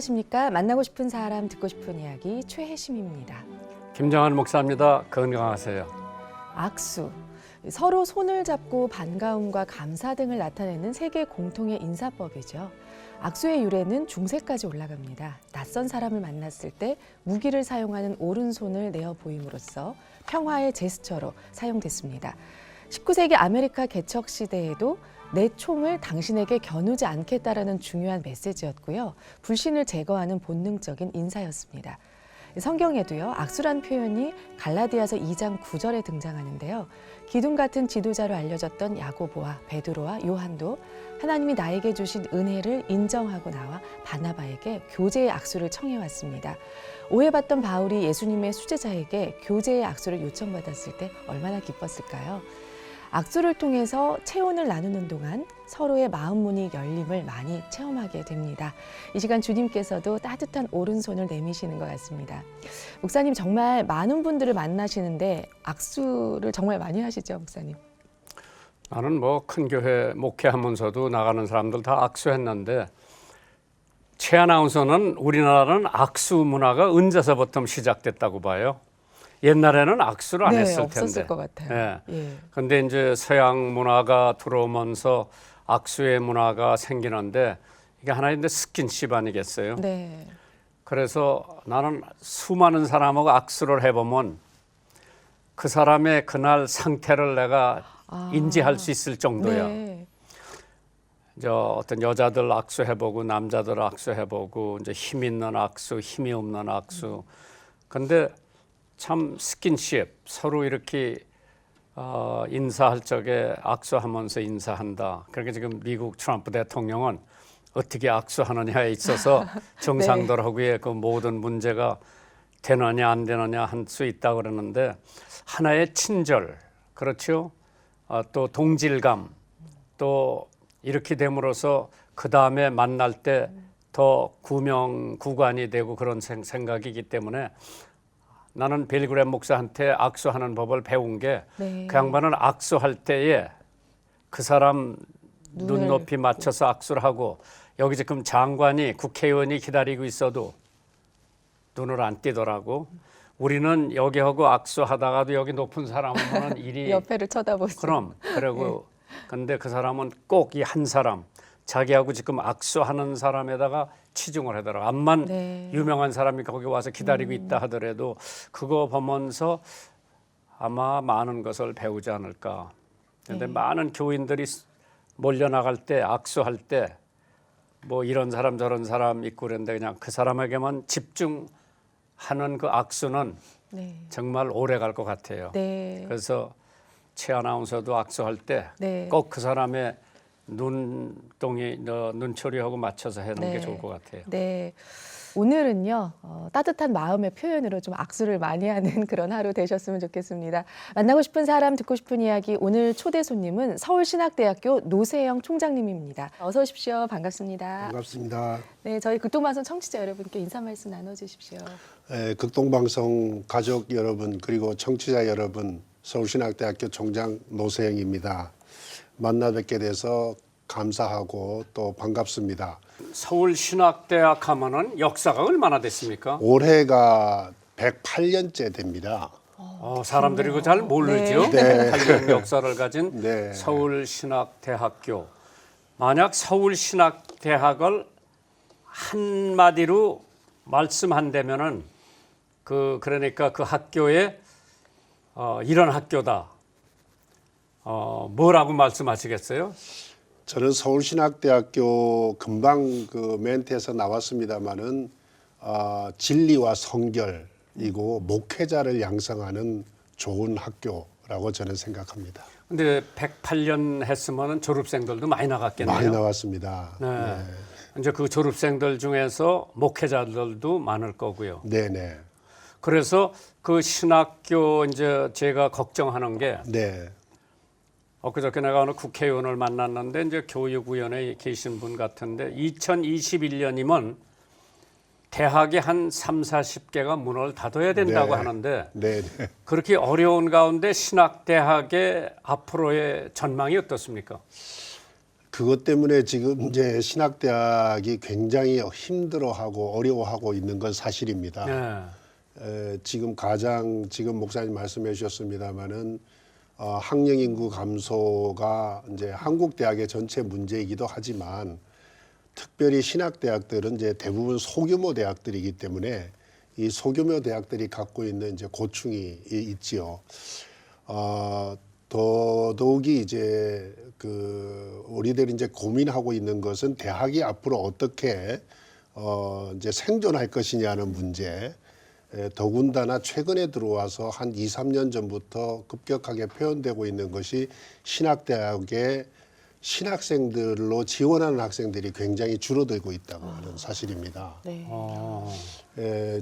안녕하십니까. 만나고 싶은 사람, 듣고 싶은 이야기 최혜심입니다. 김정한 목사입니다. 건강하세요. 악수. 서로 손을 잡고 반가움과 감사 등을 나타내는 세계 공통의 인사법이죠. 악수의 유래는 중세까지 올라갑니다. 낯선 사람을 만났을 때 무기를 사용하는 오른손을 내어 보임으로써 평화의 제스처로 사용됐습니다. 19세기 아메리카 개척 시대에도 내 총을 당신에게 겨누지 않겠다라는 중요한 메시지였고요. 불신을 제거하는 본능적인 인사였습니다. 성경에도요, 악수란 표현이 갈라디아서 2장 9절에 등장하는데요. 기둥 같은 지도자로 알려졌던 야고보와 베드로와 요한도 하나님이 나에게 주신 은혜를 인정하고 나와 바나바에게 교제의 악수를 청해왔습니다. 오해받던 바울이 예수님의 수제자에게 교제의 악수를 요청받았을 때 얼마나 기뻤을까요? 악수를 통해서 체온을 나누는 동안 서로의 마음 문이 열림을 많이 체험하게 됩니다. 이 시간 주님께서도 따뜻한 오른손을 내미시는 것 같습니다. 목사님, 정말 많은 분들을 만나시는데 악수를 정말 많이 하시죠, 목사님? 나는 큰 교회 목회하면서도 나가는 사람들 다 악수했는데, 최 아나운서는 우리나라는 악수 문화가 언제서부터 시작됐다고 봐요. 옛날에는 악수를 안 했을 텐데. 없었을 것 같아요. 근데 이제 서양 문화가 들어오면서 악수의 문화가 생기는데, 이게 하나의 스킨십 아니겠어요? 네. 그래서 나는 수많은 사람하고 악수를 해보면 그 사람의 그날 상태를 내가 인지할 수 있을 정도야. 네. 어떤 여자들 악수해보고 남자들 악수해보고 이제 힘 있는 악수, 힘이 없는 악수. 근데 참 스킨십, 서로 이렇게 인사할 적에 악수하면서 인사한다. 그러니까 지금 미국 트럼프 대통령은 어떻게 악수하느냐에 있어서 정상들하고의 그 모든 문제가 되느냐 안 되느냐 할 수 있다고 그러는데, 하나의 친절, 그렇죠? 또 동질감, 또 이렇게 됨으로써 그 다음에 만날 때 더 구명구관이 되고 그런 생각이기 때문에 나는 빌리 그레이엄 목사한테 악수하는 법을 배운 게, 그 양반은 악수할 때에 그 사람 눈높이 맞춰서 악수를 하고, 여기 지금 장관이 국회의원이 기다리고 있어도 눈을 안 띄더라고. 우리는 여기하고 악수하다가도 여기 높은 사람 오면 일이 옆에를 쳐다보죠. 그럼 그리고 근데 그 사람은 꼭 이 한 사람, 자기하고 지금 악수하는 사람에다가 치중을 하더라고. 암만 유명한 사람이 거기 와서 기다리고 있다 하더라도 그거 보면서 아마 많은 것을 배우지 않을까. 그런데 많은 교인들이 몰려나갈 때, 악수할 때 이런 사람 저런 사람 있고 그런데 그냥 그 사람에게만 집중하는 그 악수는 정말 오래 갈 것 같아요. 그래서 최 아나운서도 악수할 때 꼭 그 사람의 눈초리하고 맞춰서 하는 게 좋을 것 같아요. 오늘은요, 따뜻한 마음의 표현으로 좀 악수를 많이 하는 그런 하루 되셨으면 좋겠습니다. 만나고 싶은 사람, 듣고 싶은 이야기, 오늘 초대 손님은 서울신학대학교 노세영 총장님입니다. 어서 오십시오. 반갑습니다. 반갑습니다. 네, 저희 극동방송 청취자 여러분께 인사 말씀 나눠주십시오. 극동방송 가족 여러분, 그리고 청취자 여러분, 서울신학대학교 총장 노세영입니다. 만나 뵙게 돼서 감사하고 또 반갑습니다. 서울신학대학 하면은 역사가 얼마나 됐습니까? 올해가 108년째 됩니다. 사람들이 그거 잘 모르죠. 108년 역사를 가진 서울신학대학교. 만약 서울신학대학을 한마디로 말씀한다면은 그러니까 그 학교에 이런 학교다. 뭐라고 말씀하시겠어요? 저는 서울신학대학교 금방 그 멘트에서 나왔습니다마는 진리와 성결이고 목회자를 양성하는 좋은 학교라고 저는 생각합니다. 근데 108년 했으면 졸업생들도 많이 나갔겠네요. 많이 나왔습니다. 이제 그 졸업생들 중에서 목회자들도 많을 거고요. 네네. 그래서 그 신학교 이제 제가 걱정하는 게, 엊그저께 내가 어느 국회의원을 만났는데 이제 교육위원회에 계신 분 같은데 2021년이면 대학이 한 30-40개가 문을 닫아야 된다고 하는데 그렇게 어려운 가운데 신학대학의 앞으로의 전망이 어떻습니까? 그것 때문에 지금 이제 신학대학이 굉장히 힘들어하고 어려워하고 있는 건 사실입니다. 지금 지금 목사님 말씀해 주셨습니다마는 학령 인구 감소가 이제 한국 대학의 전체 문제이기도 하지만 특별히 신학대학들은 이제 대부분 소규모 대학들이기 때문에 이 소규모 대학들이 갖고 있는 이제 고충이 있지요. 더더욱이 이제 우리들이 이제 고민하고 있는 것은 대학이 앞으로 어떻게 이제 생존할 것이냐는 문제. 더군다나 최근에 들어와서 한 2, 3년 전부터 급격하게 표현되고 있는 것이 신학대학의 신학생들로 지원하는 학생들이 굉장히 줄어들고 있다고 하는 사실입니다. 네.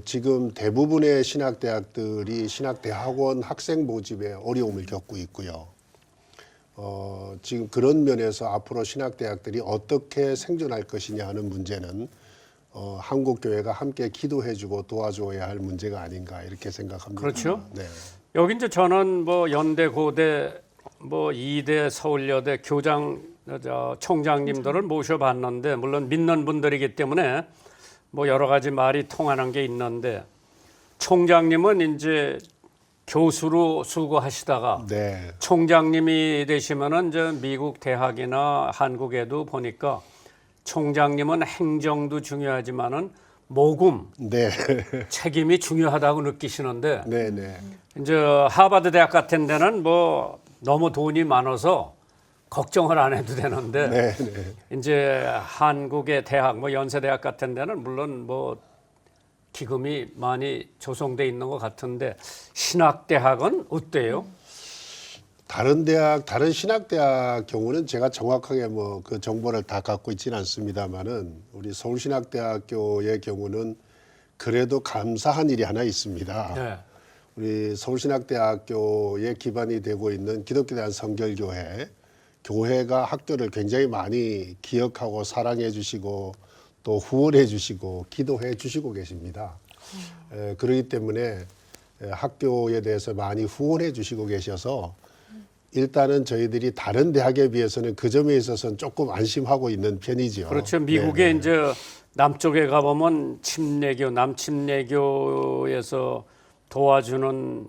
지금 대부분의 신학대학들이 신학대학원 학생 모집에 어려움을 겪고 있고요. 지금 그런 면에서 앞으로 신학대학들이 어떻게 생존할 것이냐 하는 문제는 한국 교회가 함께 기도해주고 도와줘야 할 문제가 아닌가 이렇게 생각합니다. 그렇죠. 네. 여기 이제 저는 뭐 연대, 고대, 뭐 이대, 서울여대 총장님들을 모셔봤는데 물론 믿는 분들이기 때문에 뭐 여러 가지 말이 통하는 게 있는데 총장님은 이제 교수로 수고하시다가 네. 총장님이 되시면은 이제 미국 대학이나 한국에도 보니까 총장님은 행정도 중요하지만은 모금, 네. 책임이 중요하다고 느끼시는데 네, 네. 이제 하버드 대학 같은 데는 뭐 너무 돈이 많아서 걱정을 안 해도 되는데 네, 네. 이제 한국의 대학 뭐 연세대학 같은 데는 물론 뭐 기금이 많이 조성돼 있는 것 같은데 신학대학은 어때요? 다른 신학대학 경우는 제가 정확하게 뭐 그 정보를 다 갖고 있지는 않습니다만은 우리 서울신학대학교의 경우는 그래도 감사한 일이 하나 있습니다. 네. 우리 서울신학대학교에 기반이 되고 있는 기독교대한 성결교회, 교회가 학교를 굉장히 많이 기억하고 사랑해 주시고 또 후원해 주시고 기도해 주시고 계십니다. 그렇기 때문에 학교에 대해서 많이 후원해 주시고 계셔서 일단은 저희들이 다른 대학에 비해서는 그 점에 있어서는 조금 안심하고 있는 편이죠. 그렇죠. 미국에 네네. 이제 남쪽에 가보면 남침례교에서 도와주는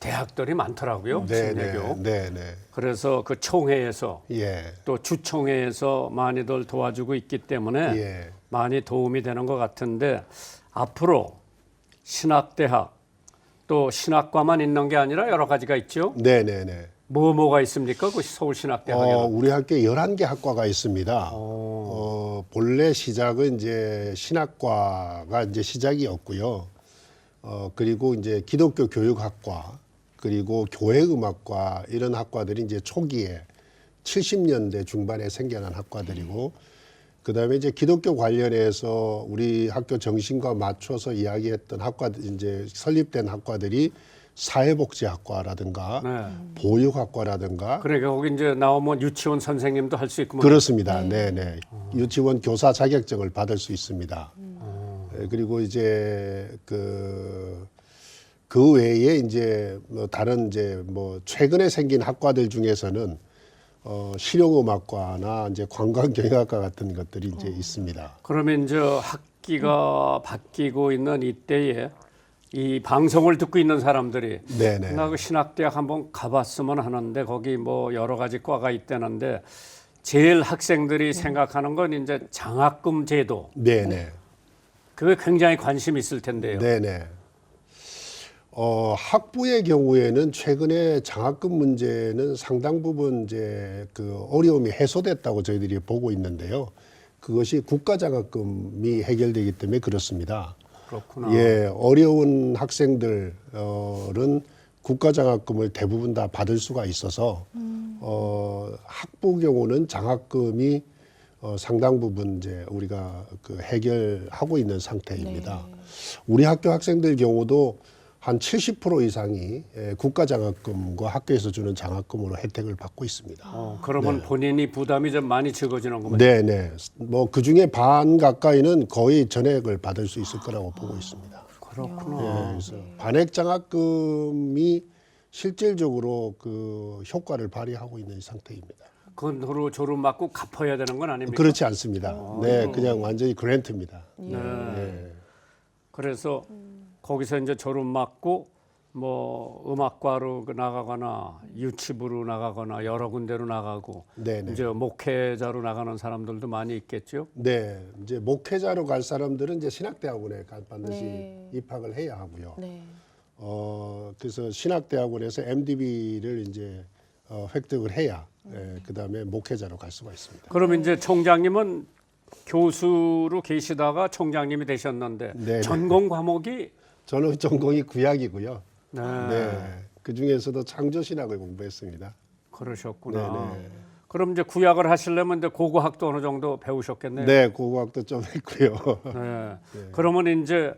대학들이 많더라고요. 침례교. 네네. 그래서 그 총회에서 예. 또 주총회에서 많이들 도와주고 있기 때문에 예. 많이 도움이 되는 것 같은데 앞으로 신학대학 또 신학과만 있는 게 아니라 여러 가지가 있죠. 네네네. 뭐가 있습니까? 그 서울신학대학에는. 우리 학교에 11개 학과가 있습니다. 본래 시작은 이제 신학과가 이제 시작이었고요. 그리고 이제 기독교 교육학과 그리고 교회음악과 이런 학과들이 이제 초기에 70년대 중반에 생겨난 학과들이고 그다음에 이제 기독교 관련해서 우리 학교 정신과 맞춰서 이야기했던 학과들 이제 설립된 학과들이 사회복지학과라든가 네. 보육학과라든가 그러니까 거기 이제 나오면 유치원 선생님도 할 수 있고 그렇습니다. 네네. 유치원 교사 자격증을 받을 수 있습니다. 그리고 이제 그 외에 이제 뭐 다른 이제 뭐 최근에 생긴 학과들 중에서는 실용음악과나 이제 관광경영학과 같은 것들이 이제 있습니다. 그러면 이제 학기가 바뀌고 있는 이때에 이 방송을 듣고 있는 사람들이 네네. 나 그 신학대학 한번 가봤으면 하는데 거기 뭐 여러 가지 과가 있다는데 제일 학생들이 생각하는 건 이제 장학금 제도. 네네. 그게 굉장히 관심 있을 텐데요. 네네. 학부의 경우에는 최근에 장학금 문제는 상당 부분 이제 그 어려움이 해소됐다고 저희들이 보고 있는데요. 그것이 국가장학금이 해결되기 때문에 그렇습니다. 그렇구나. 예, 어려운 학생들은 국가장학금을 대부분 다 받을 수가 있어서 학부 경우는 장학금이 상당 부분 이제 우리가 그 해결하고 있는 상태입니다. 우리 학교 학생들 경우도 한 70% 이상이 국가장학금과 학교에서 주는 장학금으로 혜택을 받고 있습니다. 그러면 본인이 부담이 좀 많이 적어지는구만. 네네. 뭐 그 중에 반 가까이는 거의 전액을 받을 수 있을 거라고 보고 있습니다. 그렇구나. 그래서 반액 장학금이 실질적으로 그 효과를 발휘하고 있는 상태입니다. 그 도로 졸업 맞고 갚아야 되는 건 아닙니까? 그렇지 않습니다. 네, 그냥 완전히 그랜트입니다. 예. 네. 그래서 거기서 이제 졸업 맞고 뭐 음악과로 나가거나 유치부로 나가거나 여러 군데로 나가고 네, 네. 이제 목회자로 나가는 사람들도 많이 있겠죠. 네, 이제 목회자로 갈 사람들은 이제 신학대학원에 반드시 네. 입학을 해야 하고요. 네. 그래서 신학대학원에서 MDB를 이제 획득을 해야 그다음에 목회자로 갈 수가 있습니다. 그럼 이제 총장님은 교수로 계시다가 총장님이 되셨는데 네, 네. 전공 과목이 저는 전공이 구약이고요. 네, 네, 그 중에서도 창조신학을 공부했습니다. 그러셨구나. 네, 네. 그럼 이제 구약을 하시려면 이제 고고학도 어느 정도 배우셨겠네요. 네, 고고학도 좀 했고요. 네. 그러면 이제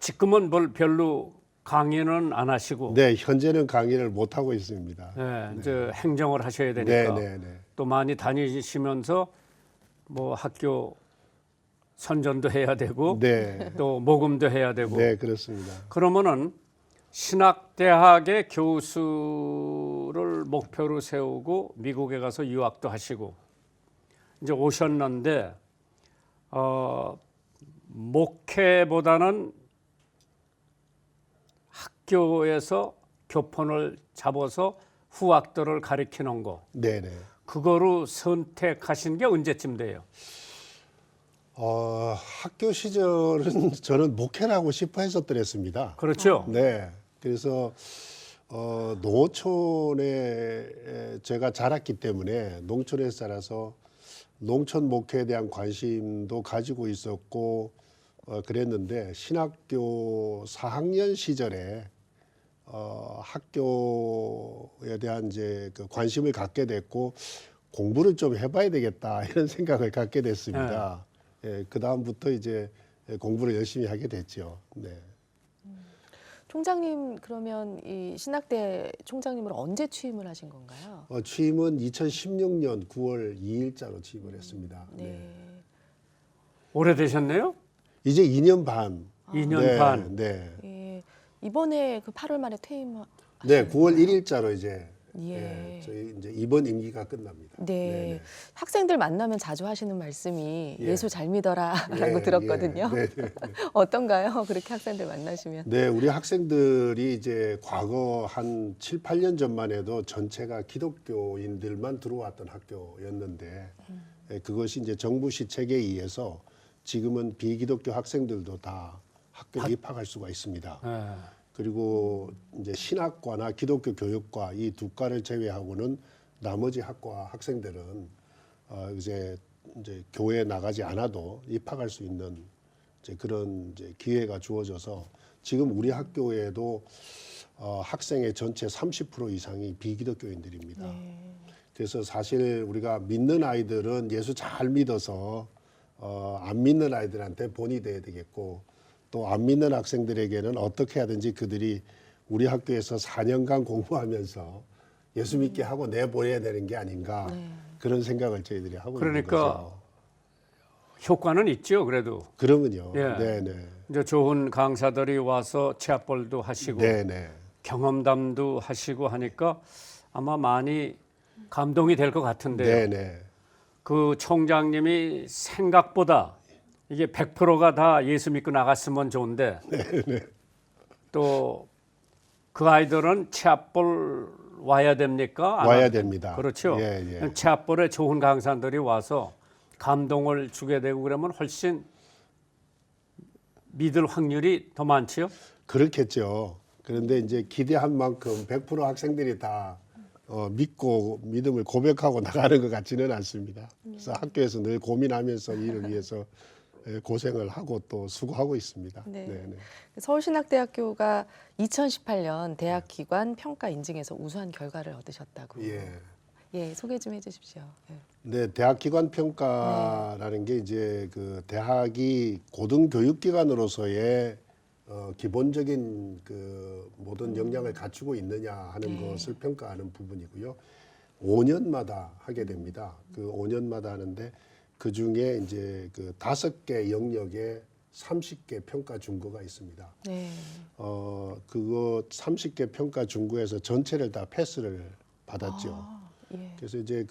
지금은 뭘 별로 강의는 안 하시고 네, 현재는 강의를 못 하고 있습니다. 네, 이제 행정을 하셔야 되니까 네, 네, 네. 또 많이 다니시면서 뭐 학교 선전도 해야 되고 네, 또 모금도 해야 되고 네, 그렇습니다. 그러면은 신학대학의 교수를 목표로 세우고 미국에 가서 유학도 하시고 이제 오셨는데 목회보다는 학교에서 교폰을 잡아서 후학들을 가르치는 거 네, 네. 그거로 선택하신 게 언제쯤 돼요? 학교 시절은 저는 목회를 하고 싶어 했었더랬습니다. 그렇죠? 네, 그래서 농촌에 제가 자랐기 때문에 농촌에 살아서 농촌 목회에 대한 관심도 가지고 있었고 그랬는데 신학교 4학년 시절에 학교에 대한 이제 그 관심을 갖게 됐고 공부를 좀 해봐야 되겠다 이런 생각을 갖게 됐습니다. 예, 그 다음부터 이제 공부를 열심히 하게 됐죠. 네. 총장님 그러면 이 신학대 총장님으로 언제 취임을 하신 건가요? 취임은 2016년 9월 2일자로 취임을 했습니다. 네. 네. 오래되셨네요? 이제 2년 반. 2년 네, 반. 네. 예. 이번에 그 8월 말에 퇴임하신 네, 9월 1일자로 이제 예. 저희 이제 이번 임기가 끝납니다. 네. 네, 학생들 만나면 자주 하시는 말씀이 예. 예수 잘 믿어라라고 네, 들었거든요. 네, 네, 네. 어떤가요? 그렇게 학생들 만나시면? 네, 우리 학생들이 이제 과거 한 7, 8년 전만 해도 전체가 기독교인들만 들어왔던 학교였는데 그것이 이제 정부 시책에 의해서 지금은 비기독교 학생들도 다 학교에 입학할 수가 있습니다. 네. 그리고 이제 신학과나 기독교 교육과 이 두 과를 제외하고는 나머지 학과 학생들은 이제 교회에 나가지 않아도 입학할 수 있는 이제 그런 이제 기회가 주어져서 지금 우리 학교에도 학생의 전체 30% 이상이 비기독교인들입니다. 네. 그래서 사실 우리가 믿는 아이들은 예수 잘 믿어서 안 믿는 아이들한테 본이 돼야 되겠고 또 안 믿는 학생들에게는 어떻게 하든지 그들이 우리 학교에서 4년간 공부하면서 예수 믿게 하고 내보내야 되는 게 아닌가 그런 생각을 저희들이 하고 있는 그러니까 거죠. 효과는 있죠, 그래도. 그러면요. 예. 네네. 이제 좋은 강사들이 와서 체합벌도 하시고 네네. 경험담도 하시고 하니까 아마 많이 감동이 될 것 같은데요. 네네. 그 총장님이 생각보다 이게 100%가 다 예수 믿고 나갔으면 좋은데 또 그 아이들은 체합벌 와야 됩니까? 안 와야 와야 됩니다. 그렇죠. 예, 예. 체합벌에 좋은 강사들이 와서 감동을 주게 되고 그러면 훨씬 믿을 확률이 더 많지요. 그렇겠죠. 그런데 이제 기대한 만큼 100% 학생들이 다 믿고 믿음을 고백하고 나가는 것 같지는 않습니다. 그래서 학교에서 늘 고민하면서 이를 위해서 고생을 하고 또 수고하고 있습니다. 네. 네네. 서울신학대학교가 2018년 대학기관 평가 인증에서 우수한 결과를 얻으셨다고. 예. 예, 소개 좀 해주십시오. 예. 네, 대학 기관 평가라는 게 이제 그 대학이 고등교육기관으로서의 기본적인 그 모든 역량을 갖추고 있느냐 하는 것을 평가하는 부분이고요. 5년마다 하게 됩니다. 그 5년마다 하는데 그 중에 이제 그 5개 영역에 30개 평가 준거가 있습니다. 네. 그거 30개 평가 준거에서 전체를 다 패스를 받았죠. 예. 그래서 이제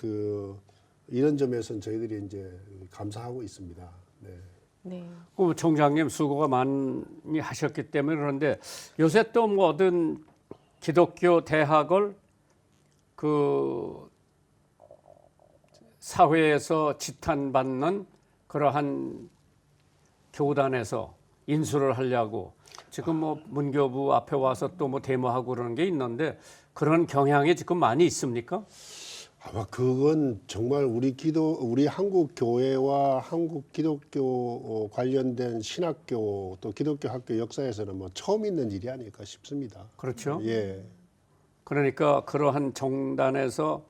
이런 점에서는 저희들이 이제 감사하고 있습니다. 네. 네. 그 총장님 수고가 많이 하셨기 때문에 그런데 요새 또 뭐 어떤 기독교 대학을 그 사회에서 지탄받는 그러한 교단에서 인수를 하려고 지금 뭐 문교부 앞에 와서 또 뭐 데모하고 그러는 게 있는데 그런 경향이 지금 많이 있습니까? 아마 그건 정말 우리 한국 교회와 한국 기독교 관련된 신학교 또 기독교 학교 역사에서는 뭐 처음 있는 일이 아닐까 싶습니다. 그렇죠. 예. 그러니까 그러한 정단에서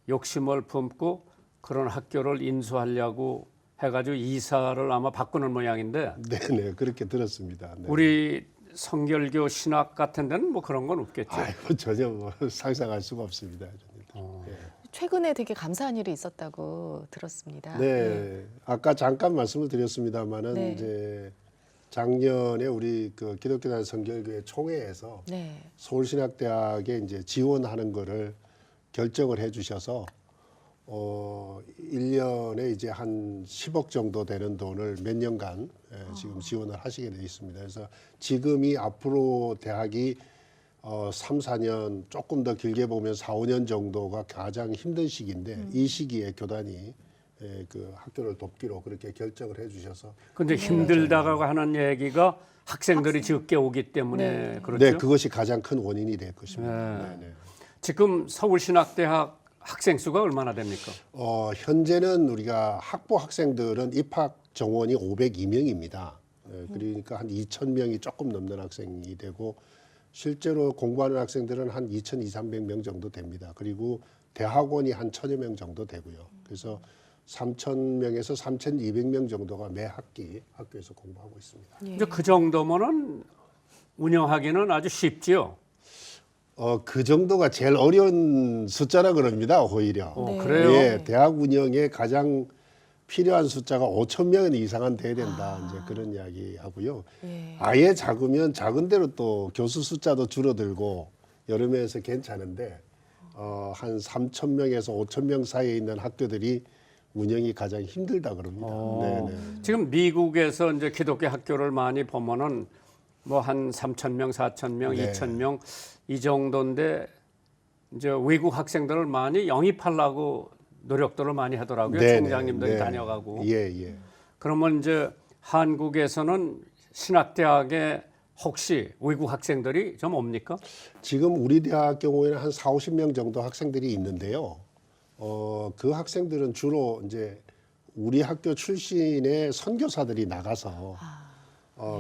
욕심을 품고 그런 학교를 인수하려고 해가지고 이사를 아마 바꾸는 모양인데 네네 그렇게 들었습니다. 네. 우리 성결교 신학 같은 데는 뭐 그런 건 없겠죠. 아이고 전혀 뭐 상상할 수가 없습니다. 예. 최근에 되게 감사한 일이 있었다고 들었습니다. 네, 아까 잠깐 말씀을 드렸습니다만은 네. 이제 작년에 우리 그 기독교단 성결교회 총회에서 네. 서울신학대학에 이제 지원하는 거를 결정을 해주셔서 1년에 이제 한 10억 정도 되는 돈을 몇 년간 지금 지원을 하시게 돼 있습니다. 그래서 지금이 앞으로 대학이 3, 4년 조금 더 길게 보면 4, 5년 정도가 가장 힘든 시기인데 이 시기에 교단이 그 학교를 돕기로 그렇게 결정을 해주셔서 근데 힘들다고 하는 얘기가 학생들이 적게 오기 때문에 네. 그렇죠. 네, 그것이 가장 큰 원인이 될 것입니다. 네. 네, 네. 지금 서울신학대학 학생 수가 얼마나 됩니까? 현재는 우리가 학부 학생들은 입학 정원이 502명입니다. 그러니까 한 2,000명이 조금 넘는 학생이 되고 실제로 공부하는 학생들은 한 2,200~300명 정도 됩니다. 그리고 대학원이 한 1,000여 명 정도 되고요. 그래서 3,000명에서 3,200명 정도가 매 학기 학교에서 공부하고 있습니다. 예. 이제 그 정도면은 운영하기는 아주 쉽지요. 그 정도가 제일 어려운 숫자라 그럽니다. 오히려. 네. 그래요? 예, 대학 운영에 가장 필요한 숫자가 5,000명 이상은 돼야 된다. 이제 그런 이야기 하고요. 예. 아예 작으면 작은 대로 또 교수 숫자도 줄어들고 여러 면에서 괜찮은데 한 3,000명에서 5,000명 사이에 있는 학교들이 운영이 가장 힘들다 그럽니다. 네네. 지금 미국에서 이제 기독교 학교를 많이 보면은 뭐 한 3,000명, 4,000명, 네. 2,000명 이 정도인데 이제 외국 학생들을 많이 영입하려고 노력들을 많이 하더라고요. 네네. 총장님들이 네. 다녀가고. 예. 그러면 이제 한국에서는 신학대학에 혹시 외국 학생들이 좀 옵니까? 지금 우리 대학 경우에는 한 40~50명 정도 학생들이 있는데요. 그 학생들은 주로 이제 우리 학교 출신의 선교사들이 나가서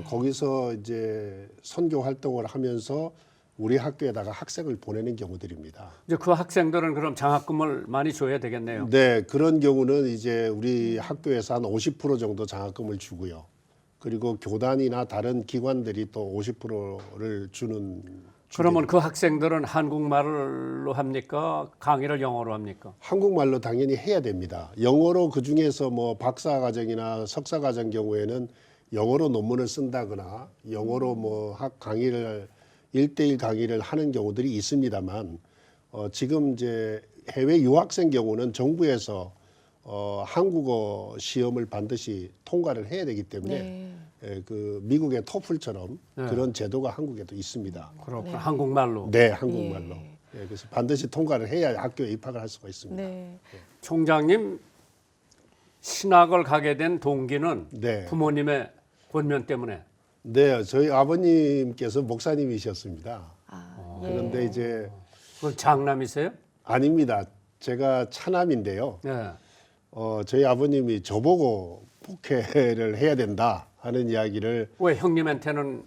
거기서 이제 선교 활동을 하면서 우리 학교에다가 학생을 보내는 경우들입니다. 이제 그 학생들은 그럼 장학금을 많이 줘야 되겠네요. 네, 그런 경우는 이제 우리 학교에서 한 50% 정도 장학금을 주고요. 그리고 교단이나 다른 기관들이 또 50%를 주는. 그러면 그 학생들은 한국말로 합니까? 강의를 영어로 합니까? 한국말로 당연히 해야 됩니다. 영어로 그 중에서 뭐 박사과정이나 석사과정 경우에는 영어로 논문을 쓴다거나 영어로 뭐 학 강의를 1대1 강의를 하는 경우들이 있습니다만 지금 이제 해외 유학생 경우는 정부에서 한국어 시험을 반드시 통과를 해야 되기 때문에 그 미국의 토플처럼 그런 제도가 한국에도 있습니다. 그렇구나. 한국말로. 네, 한국말로. 그래서 반드시 통과를 해야 학교에 입학을 할 수가 있습니다. 네. 총장님 신학을 가게 된 동기는 네. 부모님의 권면 때문에. 네, 저희 아버님께서 목사님이셨습니다. 예. 그런데 이제 그 장남이세요? 아닙니다. 제가 차남인데요. 네. 저희 아버님이 저보고 목회를 해야 된다 하는 이야기를 왜 형님한테는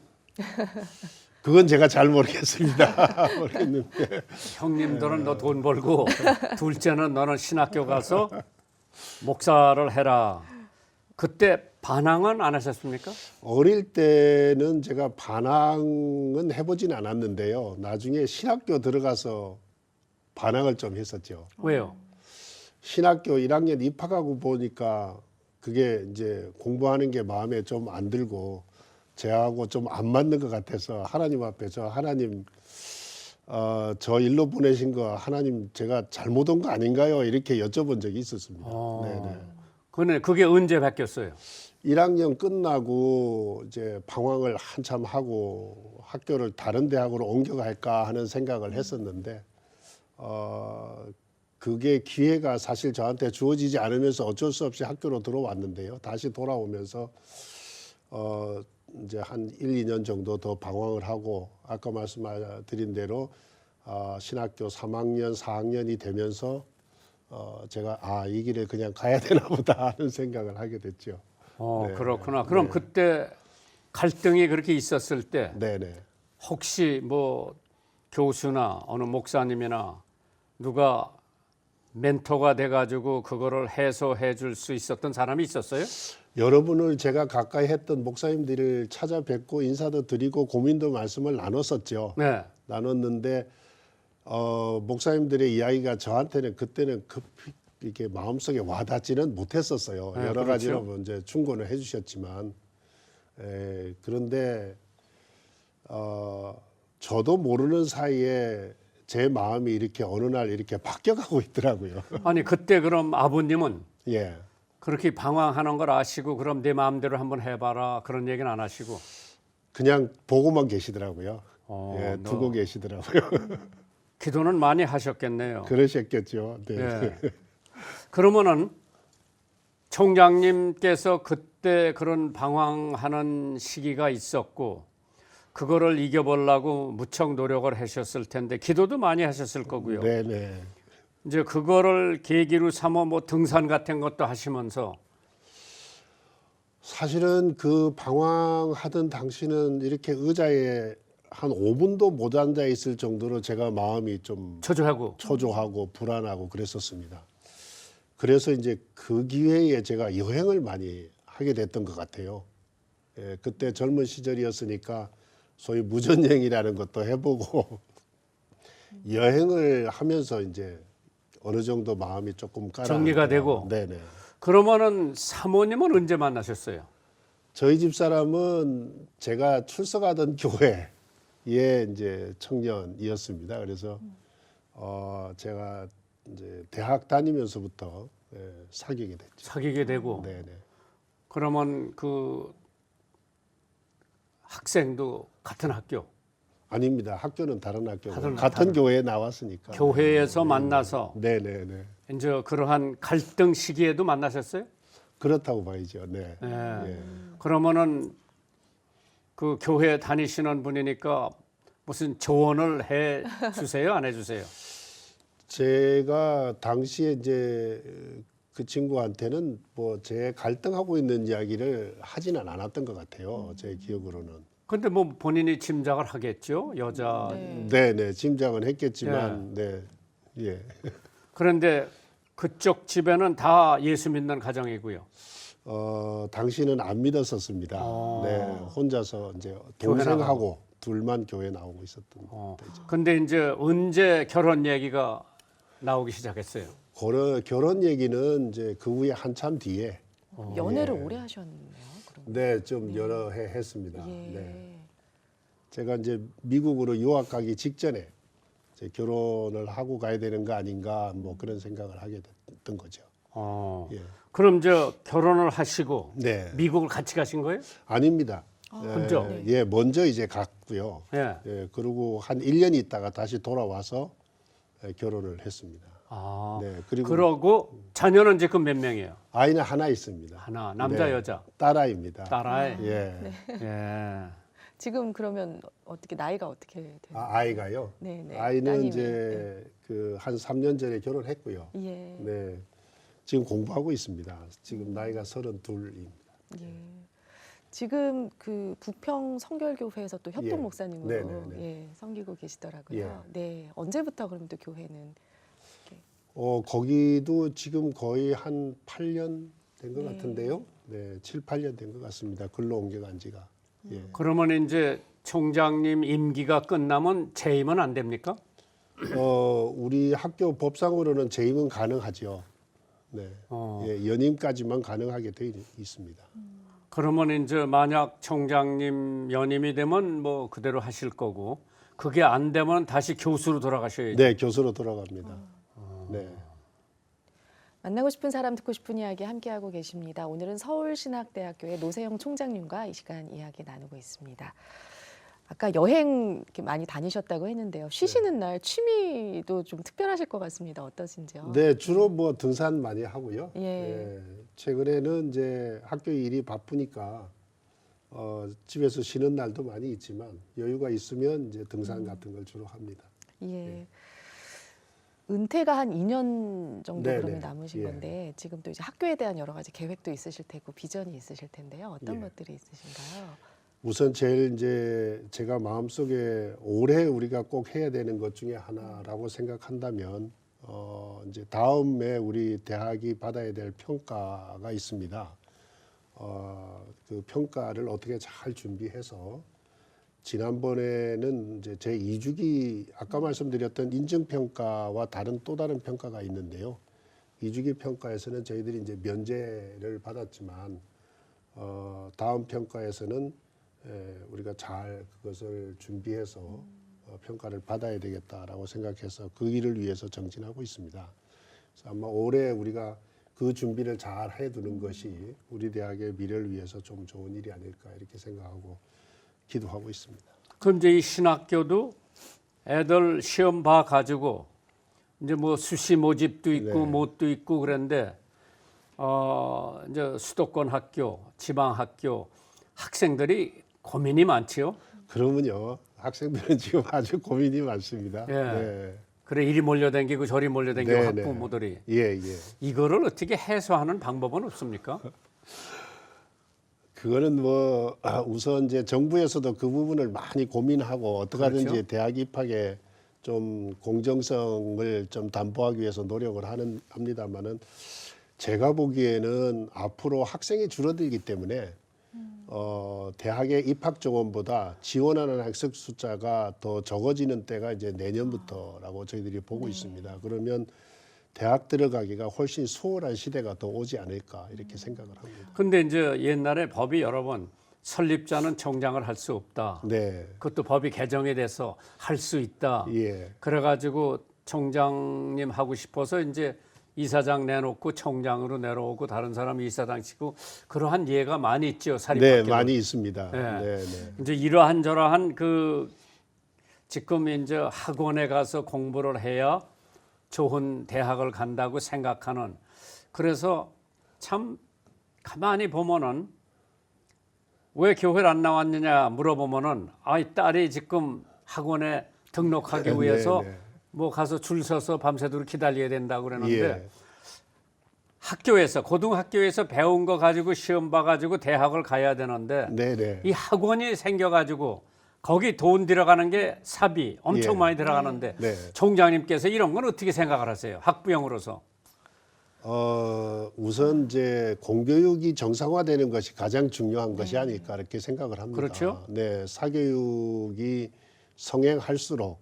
그건 제가 잘 모르겠습니다. 모르겠는데 형님들은 너 돈 벌고 둘째는 너는 신학교 가서 목사를 해라. 그때 반항은 안 하셨습니까? 어릴 때는 제가 반항은 해보진 않았는데요. 나중에 신학교 들어가서 반항을 좀 했었죠. 왜요? 신학교 1학년 입학하고 보니까 그게 이제 공부하는 게 마음에 좀 안 들고 저하고 좀 안 맞는 것 같아서 하나님 앞에 저 하나님 저 일로 보내신 거 하나님 제가 잘못 온 거 아닌가요? 이렇게 여쭤본 적이 있었습니다. 네네. 그게 언제 바뀌었어요? 1학년 끝나고 이제 방황을 한참 하고 학교를 다른 대학으로 옮겨갈까 하는 생각을 했었는데 그게 기회가 사실 저한테 주어지지 않으면서 어쩔 수 없이 학교로 들어왔는데요. 다시 돌아오면서 이제 한 1, 2년 정도 더 방황을 하고 아까 말씀드린 대로 신학교 3학년, 4학년이 되면서 제가 이 길에 그냥 가야 되나 보다 하는 생각을 하게 됐죠. 네. 그렇구나. 그럼 그때 갈등이 그렇게 있었을 때 네네. 혹시 뭐 교수나 어느 목사님이나 누가 멘토가 돼가지고 그거를 해소해 줄 수 있었던 사람이 있었어요? 여러분을 제가 가까이 했던 목사님들을 찾아뵙고 인사도 드리고 고민도 말씀을 나눴었죠. 네. 나눴는데 목사님들의 이야기가 저한테는 그때는 급히 이렇게 마음속에 와닿지는 못했었어요. 네, 여러 그렇죠. 가지로 뭐 이제 충고는 해주셨지만 그런데 저도 모르는 사이에 제 마음이 이렇게 어느 날 이렇게 바뀌어가고 있더라고요. 아니 그때 그럼 아버님은 예. 그렇게 방황하는 걸 아시고 그럼 내 마음대로 한번 해봐라 그런 얘기는 안 하시고 그냥 보고만 계시더라고요. 예, 너 두고 계시더라고요. 기도는 많이 하셨겠네요. 그러셨겠죠. 네. 예. 그러면은 총장님께서 그때 그런 방황하는 시기가 있었고 그거를 이겨보려고 무척 노력을 하셨을 텐데 기도도 많이 하셨을 거고요. 네네. 이제 그거를 계기로 삼아 뭐 등산 같은 것도 하시면서 사실은 그 방황하던 당시는 이렇게 의자에 한 5분도 못 앉아 있을 정도로 제가 마음이 좀 초조하고 초조하고 불안하고 그랬었습니다. 그래서 이제 그 기회에 제가 여행을 많이 하게 됐던 것 같아요. 예, 그때 젊은 시절이었으니까 소위 무전여행이라는 것도 해보고 여행을 하면서 이제 어느 정도 마음이 조금 정리가 되고. 네네. 그러면은 사모님은 언제 만나셨어요? 저희 집 사람은 제가 출석하던 교회의 이제 청년이었습니다. 그래서 제가 이제 대학 다니면서부터 사귀게 됐죠. 사귀게 되고 네네. 그러면 그 학생도 같은 학교 아닙니다. 학교는 다른 학교고 다른 같은 교회에 나왔으니까. 교회에서 만나서 네네네. 이제 그러한 갈등 시기에도 만나셨어요? 그렇다고 봐야죠. 네. 예. 예. 그러면은 그 교회 다니시는 분이니까 무슨 조언을 해 주세요, 안 해 주세요? 제가 당시에 이제 그 친구한테는 뭐 제 갈등하고 있는 이야기를 하지는 않았던 것 같아요. 제 기억으로는. 근데 뭐 본인이 짐작을 하겠죠, 여자. 네네. 짐작은 했겠지만, 네. 예. 그런데 그쪽 집에는 다 예수 믿는 가정이고요. 당시는 안 믿었었습니다. 네. 혼자서 이제 동생하고 둘만 교회 나오고 있었던 때죠. 근데 이제 언제 결혼 얘기가 나오기 시작했어요? 결혼 얘기는 이제 그 후에 한참 뒤에 연애를 오래 하셨네요. 그럼. 네, 좀 여러 해 했습니다. 예. 네. 제가 이제 미국으로 유학 가기 직전에 이제 결혼을 하고 가야 되는 거 아닌가 뭐 그런 생각을 하게 됐던 거죠. 예. 그럼 저 결혼을 하시고 네. 미국을 같이 가신 거예요? 아닙니다. 혼자? 예, 먼저 이제 갔고요. 예. 예, 그리고 한 1년 있다가 다시 돌아와서 결혼을 했습니다. 네. 그리고 그러고 자녀는 지금 몇 명이에요? 아이는 하나 있습니다. 하나, 남자, 네, 여자? 딸아이입니다. 딸아이? 예. 예. 지금 그러면 어떻게 나이가 어떻게 돼요? 아이가요. 네네. 아이는 따님이. 이제 그 한 3년 전에 결혼했고요. 예. 네. 지금 공부하고 있습니다. 지금 나이가 32입니다. 예. 지금 그 부평 성결교회에서 또 협동 예. 목사님으로 네네네. 예, 섬기고 계시더라고요. 예. 네. 언제부터 그럼 또 교회는 거기도 지금 거의 한 8년 된 것 네. 같은데요. 네, 7, 8년 된 것 같습니다. 글로 옮겨간 지가. 예. 그러면 이제 총장님 임기가 끝나면 재임은 안 됩니까? 우리 학교 법상으로는 재임은 가능하죠. 네. 예, 연임까지만 가능하게 되어 있습니다. 그러면 이제 만약 총장님 연임이 되면 뭐 그대로 하실 거고 그게 안 되면 다시 교수로 돌아가셔야죠. 네, 교수로 돌아갑니다. 네. 만나고 싶은 사람 듣고 싶은 이야기 함께하고 계십니다. 오늘은 서울신학대학교의 노세영 총장님과 이 시간 이야기 나누고 있습니다. 아까 여행 이렇게 많이 다니셨다고 했는데요. 쉬시는 날 취미도 좀 특별하실 것 같습니다. 어떠신지요? 네, 주로 뭐 등산 많이 하고요. 예. 예, 최근에는 이제 학교 일이 바쁘니까 집에서 쉬는 날도 많이 있지만 여유가 있으면 이제 등산 같은 걸 주로 합니다. 예. 은퇴가 한 2년 정도 네네. 그러면 남으신 예. 건데 지금 또 이제 학교에 대한 여러 가지 계획도 있으실 테고 비전이 있으실 텐데요. 어떤 예. 것들이 있으신가요? 우선 제일 이제 제가 마음속에 올해 우리가 꼭 해야 되는 것 중에 하나라고 생각한다면 이제 다음에 우리 대학이 받아야 될 평가가 있습니다. 그 평가를 어떻게 잘 준비해서 지난번에는 이제 제 2주기 아까 말씀드렸던 인증 평가와 또 다른 평가가 있는데요. 2주기 평가에서는 저희들이 이제 면제를 받았지만 다음 평가에서는 우리가 잘 그것을 준비해서 평가를 받아야 되겠다라고 생각해서 그 일을 위해서 정진하고 있습니다. 그래서 아마 올해 우리가 그 준비를 잘 해두는 것이 우리 대학의 미래를 위해서 좀 좋은 일이 아닐까 이렇게 생각하고 기도하고 있습니다. 그럼 이제 이 신학교도 애들 시험 봐 가지고 이제 뭐 수시 모집도 있고 네. 뭣도 있고 그런데 이제 수도권 학교, 지방 학교 학생들이 고민이 많지요. 그러면요 학생들은 지금 아주 고민이 많습니다. 예. 네. 그래 이리 몰려다니고 저리 몰려다니고 네, 네. 학부모들이 예. 이거를 어떻게 해소하는 방법은 없습니까? 그거는 뭐 우선 이제 정부에서도 그 부분을 많이 고민하고 어떻게 하든지 그렇죠. 대학 입학에 좀 공정성을 좀 담보하기 위해서 노력을 합니다만은 제가 보기에는 앞으로 학생이 줄어들기 때문에 대학의 입학 정원보다 지원하는 학생 숫자가 더 적어지는 때가 이제 내년부터라고 저희들이 보고 있습니다. 그러면 대학 들어가기가 훨씬 수월한 시대가 더 오지 않을까 이렇게 생각을 합니다. 근데 이제 옛날에 법이 여러 번 설립자는 총장을 할 수 없다. 네, 그것도 법이 개정이 돼서 할 수 있다. 예, 그래가지고 총장님 하고 싶어서 이제 이사장 내놓고 총장으로 내려오고 다른 사람 이사장 시고 그러한 예가 많이 있죠. 네, 사립학교. 많이 있습니다. 네. 네, 네. 이제 이러한 저러한 그 지금 이제 학원에 가서 공부를 해야 좋은 대학을 간다고 생각하는 그래서 참 가만히 보면은 왜 교회를 안 나왔느냐 물어보면은 아이 딸이 지금 학원에 등록하기 네, 위해서 네. 뭐 가서 줄 서서 밤새도록 기다려야 된다고 그러는데 예. 학교에서 고등학교에서 배운 거 가지고 시험 봐 가지고 대학을 가야 되는데 네, 네. 이 학원이 생겨 가지고 거기 돈 들어가는 게 사비 엄청 예. 많이 들어가는데 네. 총장님께서 이런 건 어떻게 생각을 하세요? 학부형으로서. 우선 이제 공교육이 정상화되는 것이 가장 중요한 것이 아닐까 이렇게 생각을 합니다. 그렇죠. 네, 사교육이 성행할수록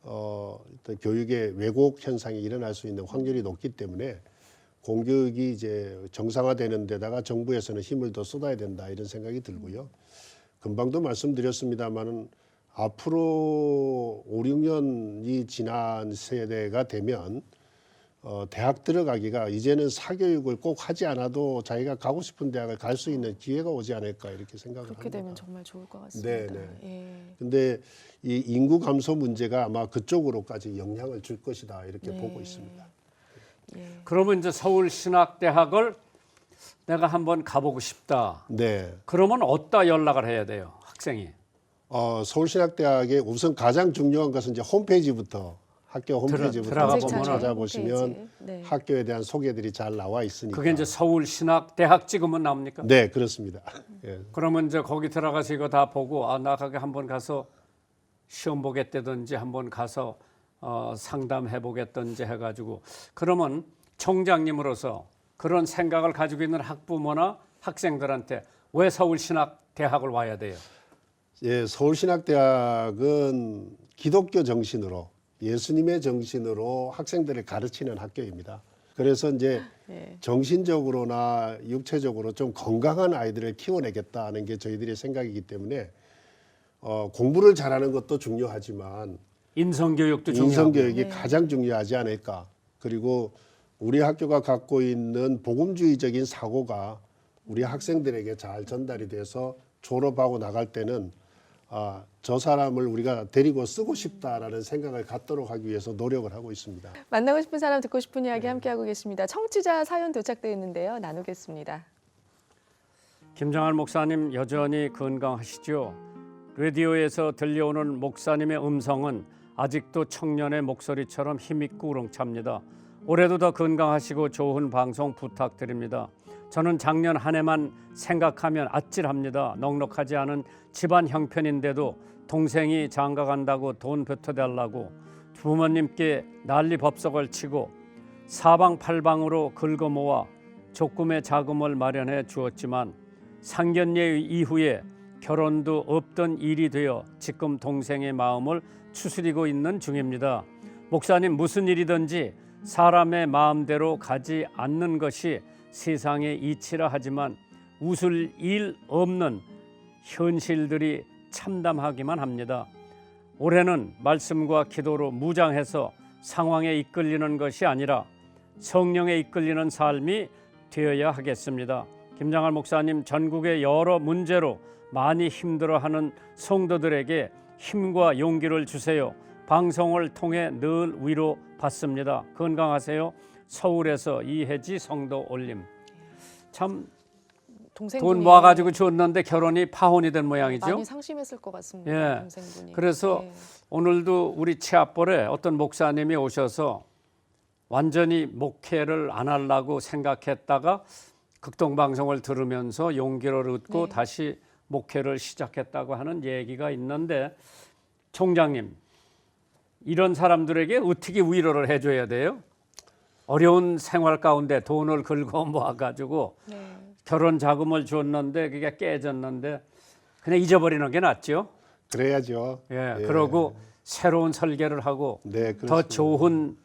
어떤 교육의 왜곡 현상이 일어날 수 있는 확률이 높기 때문에 공교육이 이제 정상화되는 데다가 정부에서는 힘을 더 쏟아야 된다 이런 생각이 들고요. 금방도 말씀드렸습니다만은 앞으로 5, 6년이 지난 세대가 되면 대학 들어가기가 이제는 사교육을 꼭 하지 않아도 자기가 가고 싶은 대학을 갈 수 있는 기회가 오지 않을까 이렇게 생각을 그렇게 합니다. 되면 정말 좋을 것 같습니다. 네. 예. 근데 이 인구 감소 문제가 아마 그쪽으로까지 영향을 줄 것이다 이렇게 네. 보고 있습니다. 예. 그러면 이제 서울신학대학을 내가 한번 가보고 싶다. 네. 그러면 어디다 연락을 해야 돼요, 학생이? 서울신학대학의 우선 가장 중요한 것은 이제 홈페이지부터 학교 홈페이지부터 들어가 좀 보면은 찾아보시면 홈페이지. 네. 학교에 대한 소개들이 잘 나와 있으니까. 그게 이제 서울신학대학 찍으면 나옵니까? 네, 그렇습니다. 예. 그러면 이제 거기 들어가서 이거 다 보고 나 거기 한번 가서 시험 보겠다든지 한번 가서 상담해 보겠든지 해가지고 그러면 총장님으로서 그런 생각을 가지고 있는 학부모나 학생들한테 왜 서울신학대학을 와야 돼요? 예, 서울신학대학은 기독교 정신으로 예수님의 정신으로 학생들을 가르치는 학교입니다. 그래서 이제 네. 정신적으로나 육체적으로 좀 건강한 아이들을 키워내겠다는 게 저희들의 생각이기 때문에 공부를 잘하는 것도 중요하지만 인성교육도 중요하고. 인성교육이 가장 중요하지 않을까. 그리고 우리 학교가 갖고 있는 복음주의적인 사고가 우리 학생들에게 잘 전달이 돼서 졸업하고 나갈 때는 저 사람을 우리가 데리고 쓰고 싶다라는 생각을 갖도록 하기 위해서 노력을 하고 있습니다. 만나고 싶은 사람, 듣고 싶은 이야기 함께하고 계십니다. 청취자 사연 도착되어 있는데요. 나누겠습니다. 김정할 목사님 여전히 건강하시죠? 라디오에서 들려오는 목사님의 음성은 아직도 청년의 목소리처럼 힘있고 우렁찹니다. 올해도 더 건강하시고 좋은 방송 부탁드립니다. 저는 작년 한 해만 생각하면 아찔합니다. 넉넉하지 않은 집안 형편인데도 동생이 장가 간다고 돈 뱉어달라고 부모님께 난리법석을 치고 사방팔방으로 긁어 모아 조금의 자금을 마련해 주었지만 상견례 이후에 결혼도 없던 일이 되어 지금 동생의 마음을 추스리고 있는 중입니다. 목사님, 무슨 일이든지 사람의 마음대로 가지 않는 것이 세상의 이치라 하지만 웃을 일 없는 현실들이 참담하기만 합니다. 올해는 말씀과 기도로 무장해서 상황에 이끌리는 것이 아니라 성령에 이끌리는 삶이 되어야 하겠습니다. 김정할 목사님, 전국의 여러 문제로 많이 힘들어하는 성도들에게 힘과 용기를 주세요. 방송을 통해 늘 위로 받습니다. 건강하세요. 서울에서 이혜지 성도 올림. 참 돈 모아가지고 줬는데 결혼이 파혼이 된 모양이죠. 많이 상심했을 것 같습니다. 예. 동생분이. 그래서 예. 오늘도 우리 치아볼에 어떤 목사님이 오셔서 완전히 목회를 안 하려고 생각했다가 극동방송을 들으면서 용기를 얻고 네. 다시 목회를 시작했다고 하는 얘기가 있는데, 총장님, 이런 사람들에게 어떻게 위로를 해줘야 돼요? 어려운 생활 가운데 돈을 긁어 모아가지고 네. 결혼 자금을 줬는데 그게 깨졌는데 그냥 잊어버리는 게 낫죠. 그래야죠. 예, 그러고 새로운 설계를 하고 네, 더 그렇습니다. 좋은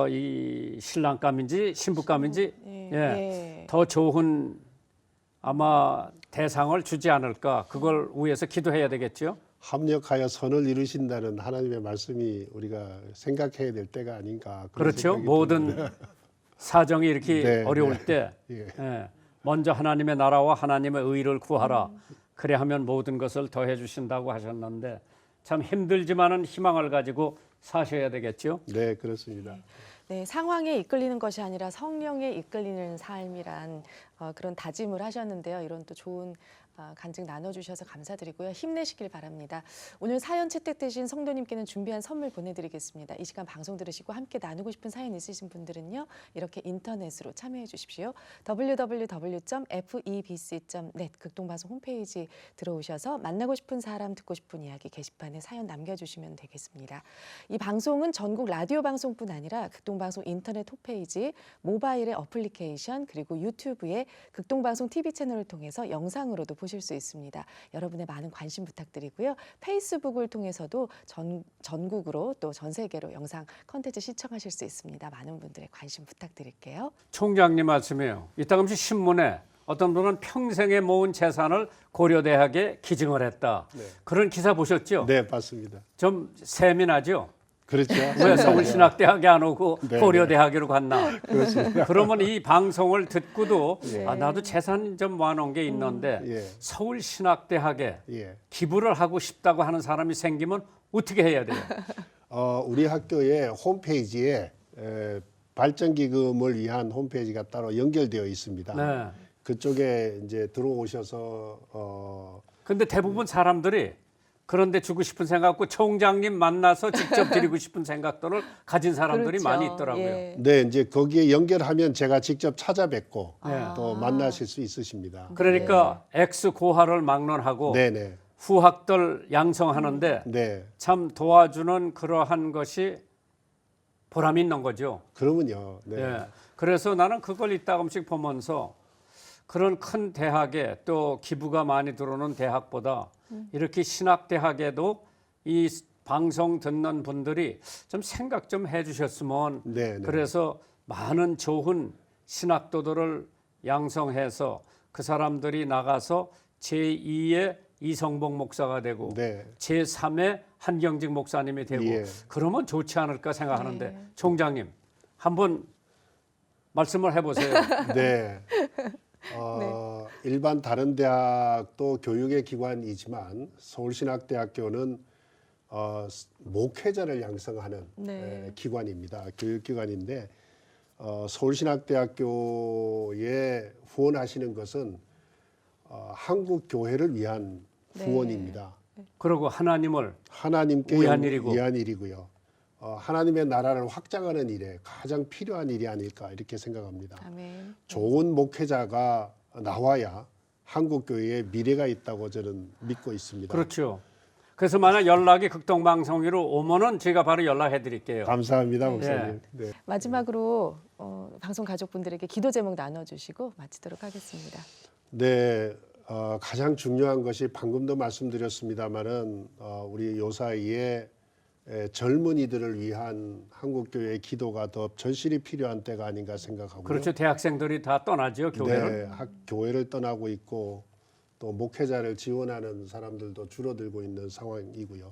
이 신랑감인지 신부감인지 예. 예, 예. 더 좋은 아마 대상을 주지 않을까. 그걸 위해서 기도해야 되겠죠. 합력하여 선을 이루신다는 하나님의 말씀이 우리가 생각해야 될 때가 아닌가. 그런 그렇죠. 생각이 모든 듭니다. 사정이 이렇게 네, 어려울 네. 때 예. 예, 먼저 하나님의 나라와 하나님의 의를 구하라. 그래 하면 모든 것을 더해 주신다고 하셨는데 참 힘들지만은 희망을 가지고 사셔야 되겠죠. 네, 그렇습니다. 네, 상황에 이끌리는 것이 아니라 성령에 이끌리는 삶이란 그런 다짐을 하셨는데요. 이런 또 좋은 간증 나눠주셔서 감사드리고요. 힘내시길 바랍니다. 오늘 사연 채택되신 성도님께는 준비한 선물 보내드리겠습니다. 이 시간 방송 들으시고 함께 나누고 싶은 사연 있으신 분들은요. 이렇게 인터넷으로 참여해 주십시오. www.febc.net 극동방송 홈페이지 들어오셔서 만나고 싶은 사람, 듣고 싶은 이야기 게시판에 사연 남겨주시면 되겠습니다. 이 방송은 전국 라디오 방송뿐 아니라 극동방송 인터넷 홈페이지, 모바일의 어플리케이션, 그리고 유튜브의 극동방송 TV 채널을 통해서 영상으로도 보실 수 있습니다. 여러분의 많은 관심 부탁드리고요. 페이스북을 통해서도 전국으로 또 전 세계로 영상 콘텐츠 시청하실 수 있습니다. 많은 분들의 관심 부탁드릴게요. 총장님 말씀이에요. 이따금씩 신문에 어떤 분은 평생에 모은 재산을 고려대학에 기증을 했다. 네. 그런 기사 보셨죠? 네, 맞습니다. 좀 세민하죠? 그렇죠. 왜 서울신학대학에 안 오고 네, 고려대학으로 갔나? 그렇습니다. 그러면 이 방송을 듣고도 예. 나도 재산 좀 모아놓은 게 있는데 예. 서울신학대학에 예. 기부를 하고 싶다고 하는 사람이 생기면 어떻게 해야 돼요? 우리 학교의 홈페이지에 발전기금을 위한 홈페이지가 따로 연결되어 있습니다. 네. 그쪽에 이제 들어오셔서 근데 대부분 사람들이 그런데 주고 싶은 생각 없고 총장님 만나서 직접 드리고 싶은 생각들을 가진 사람들이 그렇죠. 많이 있더라고요. 예. 네, 이제 거기에 연결하면 제가 직접 찾아뵙고 네. 또 만나실 수 있으십니다. 그러니까 X 고하를 막론하고 네, 네. 후학들 양성하는데 네. 참 도와주는 그러한 것이 보람이 있는 거죠. 그러면요. 네. 예. 그래서 나는 그걸 이따금씩 보면서 그런 큰 대학에 또 기부가 많이 들어오는 대학보다 이렇게 신학대학에도 이 방송 듣는 분들이 좀 생각 좀 해주셨으면 네, 네. 그래서 많은 좋은 신학도들을 양성해서 그 사람들이 나가서 제2의 이성복 목사가 되고 네. 제3의 한경직 목사님이 되고 예. 그러면 좋지 않을까 생각하는데 네. 총장님 한번 말씀을 해보세요. 네. 일반 다른 대학도 교육의 기관이지만 서울신학대학교는 목회자를 양성하는 네. 기관입니다. 교육기관인데 서울신학대학교에 후원하시는 것은 한국 교회를 위한 네. 후원입니다. 그리고 하나님을 하나님께 위한 일이고. 위한 일이고요. 하나님의 나라를 확장하는 일에 가장 필요한 일이 아닐까 이렇게 생각합니다. 아멘. 좋은 목회자가 나와야 한국 교회에 미래가 있다고 저는 믿고 있습니다. 그렇죠. 그래서 만약 연락이 극동방송으로 오면은 제가 바로 연락해 드릴게요. 감사합니다, 목사님. 네. 네. 마지막으로 방송 가족분들에게 기도 제목 나눠주시고 마치도록 하겠습니다. 네, 가장 중요한 것이 방금도 말씀드렸습니다마는 우리 요 사이에 젊은이들을 위한 한국 교회의 기도가 더 절실히 필요한 때가 아닌가 생각하고요. 그렇죠. 대학생들이 다 떠나죠 교회를. 네, 교회를 떠나고 있고 또 목회자를 지원하는 사람들도 줄어들고 있는 상황이고요.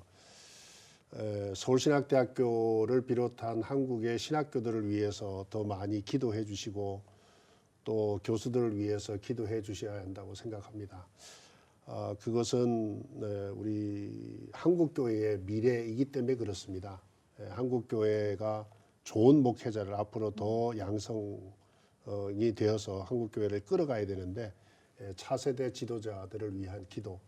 서울신학대학교를 비롯한 한국의 신학교들을 위해서 더 많이 기도해 주시고 또 교수들을 위해서 기도해 주셔야 한다고 생각합니다. 그것은 우리 한국교회의 미래이기 때문에 그렇습니다. 한국교회가 좋은 목회자를 앞으로 더 양성이 되어서 한국교회를 끌어가야 되는데 차세대 지도자들을 위한 기도,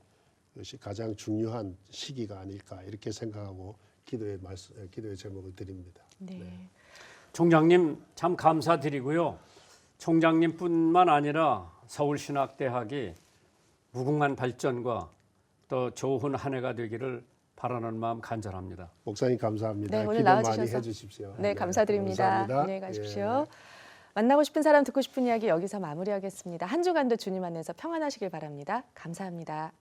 이것이 가장 중요한 시기가 아닐까 이렇게 생각하고 기도의 제목을 드립니다. 네. 총장님 참 감사드리고요. 총장님뿐만 아니라 서울신학대학이 무궁한 발전과 또 좋은 한 해가 되기를 바라는 마음 간절합니다. 목사님 감사합니다. 네, 오늘 기도 많이 나와주셔서 해주십시오. 네, 감사드립니다. 감사합니다. 안녕히 가십시오. 예. 만나고 싶은 사람 듣고 싶은 이야기 여기서 마무리하겠습니다. 한 주간도 주님 안에서 평안하시길 바랍니다. 감사합니다.